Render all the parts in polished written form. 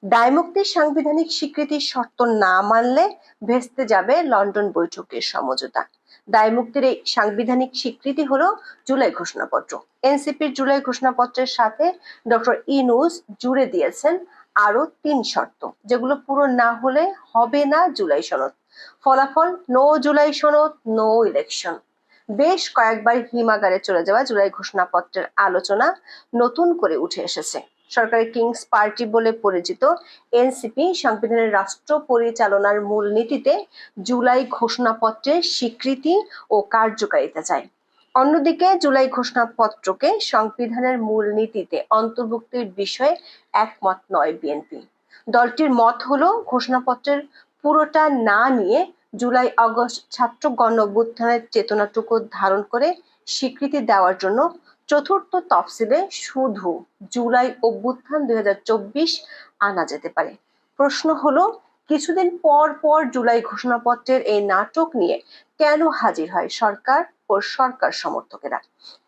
দায়মুক্তির সাংবিধানিক স্বীকৃতির শর্ত না মানলে ভেস্তে যাবে লন্ডন বৈঠকের সমঝোতা। দায়মুক্তির এই সাংবিধানিক স্বীকৃতি হলো জুলাই ঘোষণাপত্র। এনসিপির জুলাই ঘোষণাপত্রের সাথে ডক্টর ইউনূস জুড়ে দিয়েছেন আরো ৩ শর্ত, যেগুলো পূরণ না হলে হবে না জুলাই সনদ। ফলাফল, নো জুলাই সনদ, নো ইলেকশন। বেশ কয়েকবার হিমাগারে চলে যাওয়া জুলাই ঘোষণাপত্রের আলোচনা নতুন করে উঠে এসেছে। সরকারের কিংস পার্টি বলে পরিচিত এনসিপি সংবিধানের রাষ্ট্র পরিচালনার মূলনীতিতে জুলাই ঘোষণাপত্রের স্বীকৃতি ও কার্যকারিতা চায়। অন্যদিকে জুলাই ঘোষণাপত্রকে সংবিধানের মূলনীতিতে অন্তর্ভুক্তির বিষয়ে একমত নয় বিএনপি। দলটির মত হলো, ঘোষণাপত্রের পুরোটা না নিয়ে জুলাই আগস্ট ছাত্র গণ অভ্যুত্থানের চেতনাটুকু ধারণ করে স্বীকৃতি দেওয়ার জন্য চতুর্থ তফসিলে শুধু জুলাই অভ্যুত্থান 2024 আনা যেতে পারে। প্রশ্ন হলো, কিছুদিন পর পর জুলাই ঘোষণাপত্রের এই নাটক নিয়ে কেন হাজির হয় সরকার ও সরকার সমর্থকেরা?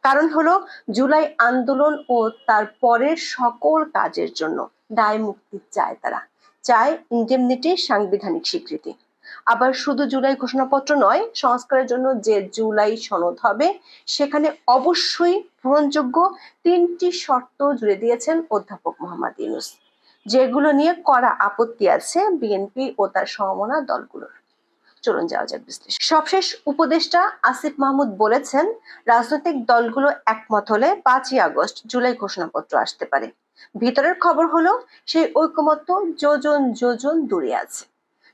কারণ হলো, জুলাই আন্দোলন ও তার পরের সকল কাজের জন্য দায় মুক্তি চায় তারা, চায় ইনডেমনিটির সাংবিধানিক স্বীকৃতি। আবার শুধু জুলাই ঘোষণাপত্র নয়, সংস্কারের জন্য যে জুলাই সনদ হবে সেখানে অবশ্যই পূরণযোগ্য ৩টি শর্ত জুড়ে দিয়েছেন অধ্যাপক মোহাম্মদ ইউনূস, যেগুলো নিয়ে কড়া আপত্তি আছে বিএনপি ও তার সমমনা দলগুলোর। চলুন যাওয়া যাক বিশ্লেষণ। সবশেষ উপদেষ্টা আসিফ মাহমুদ বলেছেন, রাজনৈতিক দলগুলো একমত হলে ৫ই আগস্ট জুলাই ঘোষণাপত্র আসতে পারে। ভিতরের খবর হলো, সেই ঐকমত্য যোজন যোজন দূরে আছে।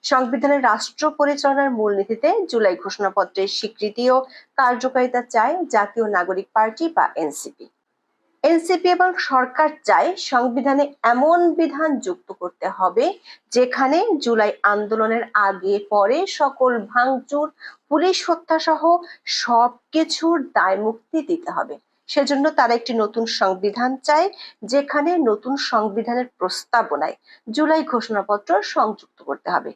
সংবিধানের রাষ্ট্র পরিচালনার মূলনীতিতে জুলাই ঘোষণাপত্রের স্বীকৃতি ও কার্যকারিতা চায় জাতীয় নাগরিক পার্টি বা এনসিপি। এনসিপি এবং সরকার চায় সংবিধানে এমন বিধান যুক্ত করতে হবে যেখানে জুলাই আন্দোলনের আগে পরে সকল ভাঙচুর, পুলিশ হত্যা সহ সবকিছুর দায় মুক্তি দিতে হবে। সেজন্য তারা একটি নতুন সংবিধান চায়, যেখানে নতুন সংবিধানের প্রস্তাবনায় জুলাই ঘোষণাপত্র সংযুক্ত করতে হবে।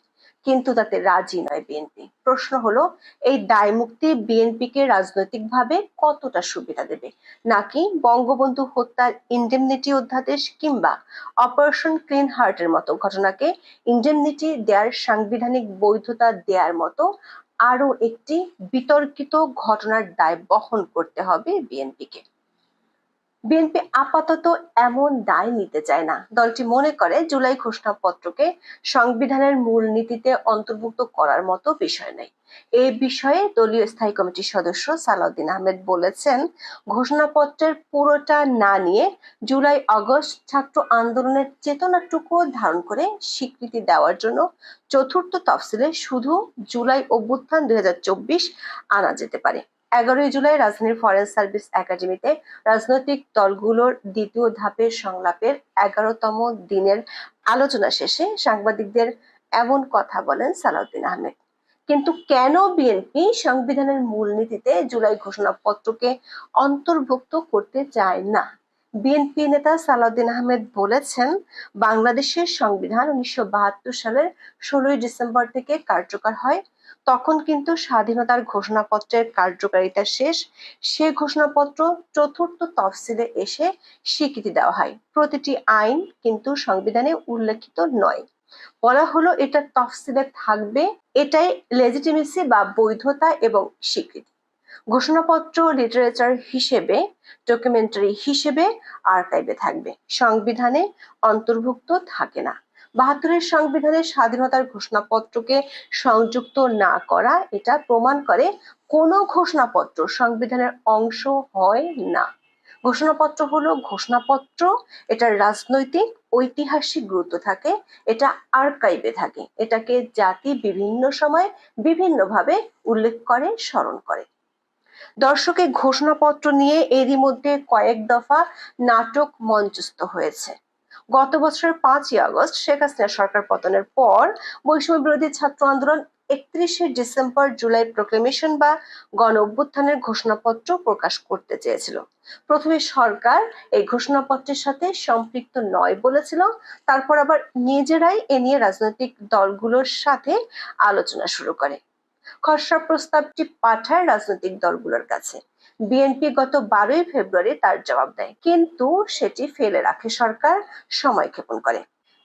কিন্তু তাতে রাজি নয় বিএনপি। প্রশ্ন হলো, এই দায় মুক্তি বিএনপিকে রাজনৈতিকভাবে কতটা সুবিধা দেবে, নাকি বঙ্গবন্ধু হত্যার ইনডেমনিটি অধ্যাদেশ কিংবা অপারেশন ক্লিন হার্টের মতো ঘটনাকে ইনডেমনিটি দেওয়ার সাংবিধানিক বৈধতা দেওয়ার মতো আরো একটি বিতর্কিত ঘটনার দায় বহন করতে হবে বিএনপিকে? বিএনপি আপাতত এমন দায় নিতে চায় না। দলটি মনে করে জুলাই ঘোষণাপত্রকে সংবিধানের মূলনীতিতে অন্তর্ভুক্ত করার মতো বিষয় নেই। এই বিষয়ে দলীয় স্থায়ী কমিটির সদস্য সালাউদ্দিন আহমেদ বলেছেন, ঘোষণাপত্রের পুরোটা না নিয়ে জুলাই আগস্ট ছাত্র আন্দোলনের চেতনাটুকু ধারণ করে স্বীকৃতি দেওয়ার জন্য চতুর্থ তফসিলে শুধু জুলাই অভ্যুত্থান 2024 আনা যেতে পারে। 11ই জুলাই রাজধানীর ফরেন সার্ভিস একাডেমিতে রাজনৈতিক দলগুলোর দ্বিতীয় ধাপের সংলাপের 11তম দিনের আলোচনা শেষে সাংবাদিকদের এমন কথা বলেন সালাউদ্দিন আহমেদ। কিন্তু কেন বিএনপি সংবিধানের মূলনীতিতে জুলাই ঘোষণাপত্রকে অন্তর্ভুক্ত করতে চায় না? বিএনপি নেতা সালাউদ্দিন আহমেদ বলেছেন, বাংলাদেশের সংবিধান 1972 সালের 16ই ডিসেম্বর থেকে কার্যকর হয়। তখন কিন্তু স্বাধীনতার ঘোষণাপত্রের কার্যকারিতা শেষ। সে ঘোষণাপত্র চতুর্থ তফসিলে এসে স্বীকৃতি দেওয়া হয়। প্রতিটি আইন কিন্তু সংবিধানে উল্লেখিত নয়। বলা হলো এটা তফসিলে থাকবে, এটাই লেজিটিমেসি বা বৈধতা এবং স্বীকৃতি। ঘোষণাপত্র লিটারেচার হিসেবে, ডকুমেন্টারি হিসেবে আর্কাইভে থাকবে, সংবিধানে অন্তর্ভুক্ত থাকে না। 72-এর সংবিধানের স্বাধীনতার ঘোষণাপত্রকে সংযুক্ত না করা এটা প্রমাণ করে কোনো ঘোষণাপত্র সংবিধানের অংশ হয় না। ঘোষণাপত্র হলো ঘোষণাপত্র, এটার রাজনৈতিক ঐতিহাসিক গুরুত্ব থাকে, এটা আর্কাইভে থাকে, এটাকে জাতি বিভিন্ন সময় বিভিন্নভাবে উল্লেখ করে, স্মরণ করে। দর্শকের ঘোষণাপত্র নিয়ে এরই মধ্যে কয়েক দফা নাটক মঞ্চস্থ হয়েছে। গত বছরের 5ই আগস্ট শেখ হাসিনা সরকার পতনের পর বৈষম্য বিরোধী ছাত্র আন্দোলন 31শে ডিসেম্বর জুলাই প্রক্লেমেশন বা গণ অভ্যুত্থানের ঘোষণাপত্র প্রকাশ করতে চেয়েছিল। প্রথমে সরকার এই ঘোষণাপত্রের সাথে সম্পৃক্ত নয় বলেছিল, তারপর আবার নিজেরাই এ নিয়ে রাজনৈতিক দলগুলোর সাথে আলোচনা শুরু করে। খসড়া প্রস্তাবটি পাঠায় রাজনৈতিক দলগুলোর কাছে। বিএনপি গত 12ই ফেব্রুয়ারি তার জবাব দেয়, কিন্তু সেটি ফেলে রাখে সরকার, সময় ক্ষেপণ করে।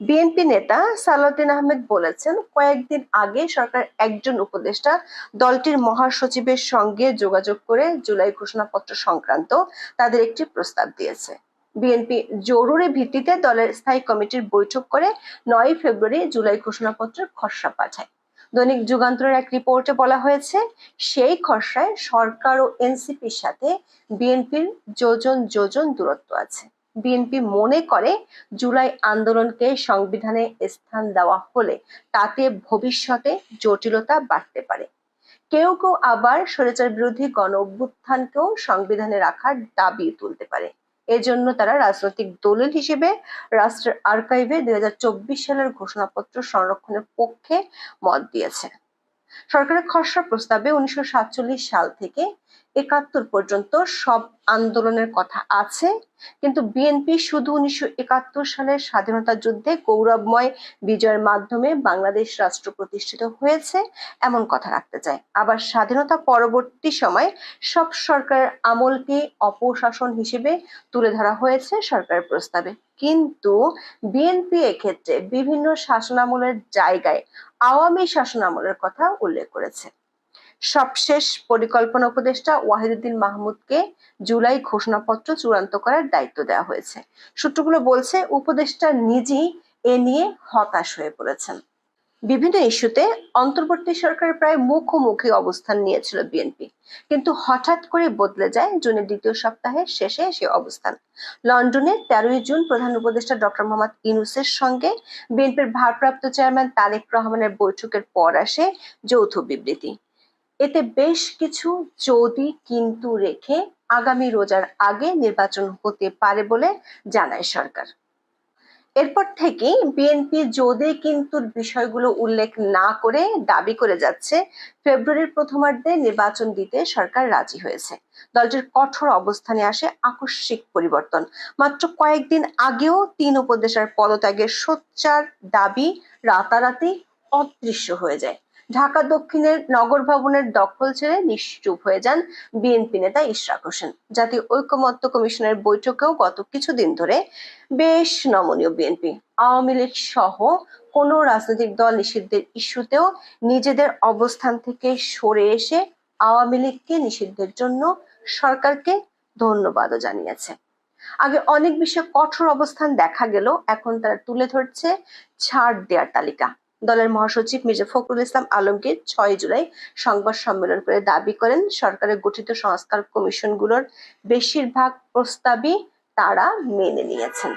বিএনপি নেতা সালাউদ্দিন আহমেদ বলেছেন, কয়েকদিন আগে সরকার একজন উপদেষ্টা দলটির মহাসচিবের সঙ্গে যোগাযোগ করে জুলাই ঘোষণাপত্র সংক্রান্ত তাদের একটি প্রস্তাব দিয়েছে। বিএনপি জরুরি ভিত্তিতে দলের স্থায়ী কমিটির বৈঠক করে 9 ফেব্রুয়ারি জুলাই ঘোষণাপত্রের খসড়া পাঠায়। দৈনিক যুগান্তরের এক রিপোর্টে বলা হয়েছে, সেই খসড়ায় সরকার ও এনসিপির সাথে বিএনপির যোজন যোজন দূরত্ব আছে। বিএনপি মনে করে জুলাই আন্দোলনকে সংবিধানে স্থান দেওয়া হলে তাতে ভবিষ্যতে জটিলতা বাড়তে পারে। কেউ কেউ আবার স্বৈরাচার বিরোধী গণ অভ্যুত্থানকেও সংবিধানে রাখার দাবি তুলতে পারে। এজন্য তারা রাজনৈতিক দলিল হিসেবে রাষ্ট্রের আর্কাইভে 2024 সালের ঘোষণাপত্র সংরক্ষণের পক্ষে মত দিয়েছে। সরকারের খসড়া প্রস্তাবে 1947 সাল থেকে 71 পর্যন্ত সব আন্দোলনের কথা আছে, কিন্তু বিএনপি শুধু 1971 সালের স্বাধীনতা যুদ্ধে গৌরবময় বিজয়ের মাধ্যমে বাংলাদেশ রাষ্ট্র প্রতিষ্ঠিত হয়েছে এমন কথা রাখতে চায়। আবার স্বাধীনতা পরবর্তী সময় সব সরকারের আমলকে অপশাসন হিসেবে তুলে ধরা হয়েছে সরকারের প্রস্তাবে। কিন্তু বিএনপি এক্ষেত্রে বিভিন্ন শাসনামলের জায়গায় আওয়ামী শাসনামলের কথা উল্লেখ করেছে। সবশেষ পরিকল্পনা উপদেষ্টা ওয়াহিদুদ্দিন মাহমুদকে জুলাই ঘোষণাপত্র চূড়ান্ত করার দায়িত্ব দেওয়া হয়েছে। সূত্রগুলো বলছে, উপদেষ্টা নিজেই এ নিয়ে হতাশ হয়ে পড়েছেন। বিভিন্ন ইস্যুতে অন্তর্বর্তী সরকারের প্রায় মুখোমুখি অবস্থান নিয়েছিল বিএনপি, কিন্তু হঠাৎ করে বদলে যায় জুনের দ্বিতীয় সপ্তাহের শেষে সে অবস্থান। লন্ডনে 13 জুন প্রধান উপদেষ্টা ডক্টর মোহাম্মদ ইউনূসের সঙ্গে বিএনপির ভারপ্রাপ্ত চেয়ারম্যান তারেক রহমানের বৈঠকের পর আসে যৌথ বিবৃতি। এতে বেশ কিছু যদি কিন্তু রেখে আগামী রোজার আগে নির্বাচন হতে পারে বলে জানায় সরকার। এরপর থেকেই বিএনপি যদি কিন্তু বিষয়গুলো উল্লেখ না করে দাবি করে যাচ্ছে ফেব্রুয়ারির প্রথমার্ধে নির্বাচন দিতে সরকার রাজি হয়েছে। দলটির কঠোর অবস্থানে আসে আকস্মিক পরিবর্তন। মাত্র কয়েকদিন আগেও 3 উপদেষ্টার পদত্যাগের সোচ্চার দাবি রাতারাতি অদৃশ্য হয়ে যায়। ঢাকা দক্ষিণের নগর ভবনের দখল ছেড়ে নিশ্চুপ হয়ে যান বিএনপি নেতা ইশরাক হোসেন। জাতীয় ঐকমত্য কমিশনের বৈঠকেও গত কিছুদিন ধরে বেশ নমনীয় বিএনপি। আওয়ামী লীগ সহ কোনো রাজনৈতিক দল নিষিদ্ধের ইস্যুতেও নিজেদের অবস্থান থেকে সরে এসে আওয়ামী লীগকে নিষিদ্ধের জন্য সরকারকে ধন্যবাদও জানিয়েছে। আগে অনেক বিষয়ে কঠোর অবস্থান দেখা গেল, এখন তারা তুলে ধরছে ছাড় দেওয়ার তালিকা। দলের মহাসচিব মির্জা ফখরুল ইসলাম আলমগীর 6 জুলাই সংবাদ সম্মেলন করে দাবি করেন, সরকারের গঠিত সংস্কার কমিশনগুলোর বেশিরভাগ প্রস্তাবই তারা মেনে নিয়েছেন।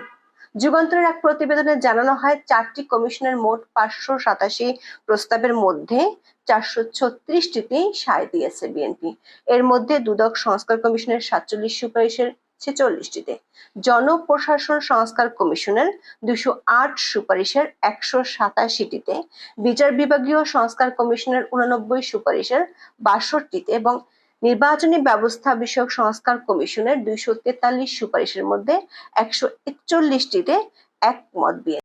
যুগান্তরের এক প্রতিবেদনে জানানো হয়, 4টি কমিশনের মোট 587 প্রস্তাবের মধ্যে 436টিতেই সায় দিয়েছে বিএনপি। এর মধ্যে দুদক সংস্কার কমিশনের 47 সুপারিশের 46টিতে, জনপ্রশাসন সংস্কার কমিশনের 208 সুপারিশের 187টিতে, বিচার বিভাগীয় সংস্কার কমিশনের 89 সুপারিশের 62টিতে এবং নির্বাচনী ব্যবস্থা বিষয়ক সংস্কার কমিশনের 243 সুপারিশের মধ্যে 141টিতে একমত বিএনপি।